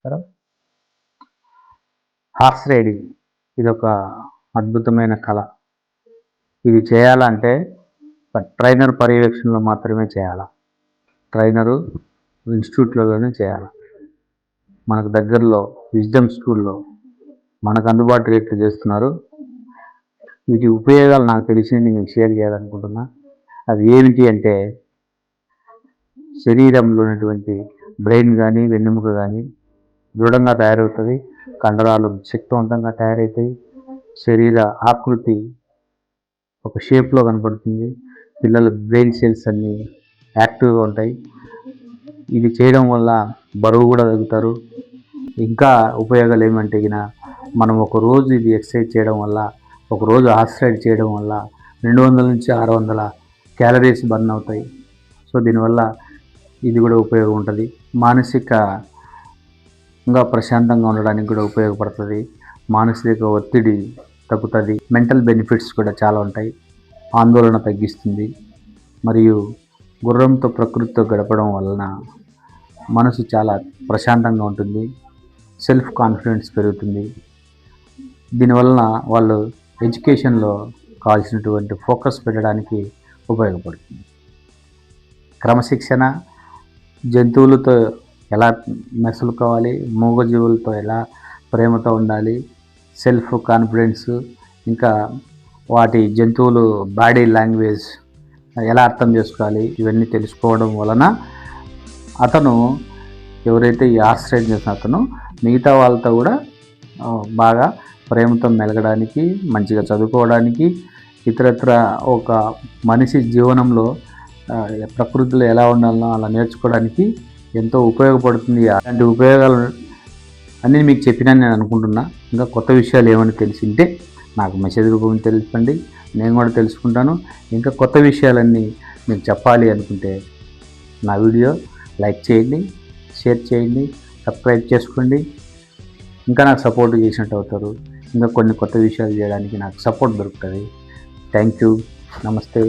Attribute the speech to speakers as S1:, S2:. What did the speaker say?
S1: నమస్కారం. Horse riding ఇదొక అద్భుతమైన కళ. ఇది చేయాలంటే ఒక ట్రైనర్ పర్యవేక్షణలో మాత్రమే చేయాల. ట్రైనరు ఇన్‌స్టిట్యూట్‌లలోనే చేయాల. మనకు దగ్గరలో విజ్డమ్ స్కూల్‌లో మనకు అందుబాటు రేట్లు చేస్తున్నారు. వీటి ఉపయోగాలు నాకు తెలిసినవి నేను షేర్ చేయాలనుకుంటున్నా. అవి ఏమిటి అంటే శరీరంలో ఉన్నటువంటి బ్రెయిన్ కానీ వెన్నెముక కానీ దృఢంగా తయారవుతుంది. కండరాలు శక్తివంతంగా తయారవుతాయి. శరీర ఆకృతి ఒక షేప్లో కనపడుతుంది. పిల్లల బ్రెయిన్ సెల్స్ అన్నీ యాక్టివ్గా ఉంటాయి. ఇది చేయడం వల్ల బరువు కూడా తగ్గుతారు. ఇంకా ఉపయోగాలు ఏమంటే మనం ఒకరోజు ఇది ఎక్సర్సైజ్ చేయడం వల్ల, ఒకరోజు హార్స్ రైడ్ చేయడం వల్ల 200 నుంచి 600 క్యాలరీస్ బర్న్ అవుతాయి. సో దీనివల్ల ఇది కూడా ఉపయోగం ఉంటుంది. మానసికంగా ప్రశాంతంగా ఉండడానికి కూడా ఉపయోగపడుతుంది. మానసిక ఒత్తిడి తగ్గుతుంది. మెంటల్ బెనిఫిట్స్ కూడా చాలా ఉంటాయి. ఆందోళన తగ్గిస్తుంది. మరియు గుర్రంతో ప్రకృతితో గడపడం వలన మనసు చాలా ప్రశాంతంగా ఉంటుంది. సెల్ఫ్ కాన్ఫిడెన్స్ పెరుగుతుంది. దీనివలన వాళ్ళు ఎడ్యుకేషన్లో కావాల్సినటువంటి ఫోకస్ పెట్టడానికి ఉపయోగపడుతుంది. క్రమశిక్షణ, జంతువులతో ఎలా మెసలుకోవాలి, మూగజీవులతో ఎలా ప్రేమతో ఉండాలి, సెల్ఫ్ కాన్ఫిడెన్స్, ఇంకా వాటి జంతువులు బాడీ లాంగ్వేజ్ ఎలా అర్థం చేసుకోవాలి, ఇవన్నీ తెలుసుకోవడం వలన అతను ఎవరైతే ఈ హార్స్ రైడ్ చేసిన అతను మిగతా వాళ్ళతో కూడా బాగా ప్రేమతో మెలగడానికి, మంచిగా చదువుకోవడానికి, ఇతరత్ర ఒక మనిషి జీవనంలో ప్రకృతిలో ఎలా ఉండాలో అలా నేర్చుకోవడానికి ఎంతో ఉపయోగపడుతుంది. అలాంటి ఉపయోగాలు అన్నీ మీకు చెప్పినాను నేను అనుకుంటున్నా. ఇంకా కొత్త విషయాలు ఏమైనా తెలిసింటే నాకు మెసేజ్ రూపంలో తెలుపండి, నేను కూడా తెలుసుకుంటాను. ఇంకా కొత్త విషయాలన్నీ మీకు చెప్పాలి అనుకుంటే నా వీడియో లైక్ చేయండి, షేర్ చేయండి, సబ్స్క్రైబ్ చేసుకోండి. ఇంకా నాకు సపోర్ట్ చేసినట్టు అవుతారు. ఇంకా కొన్ని కొత్త విషయాలు చేయడానికి నాకు సపోర్ట్ దొరుకుతుంది. Thank you. నమస్తే.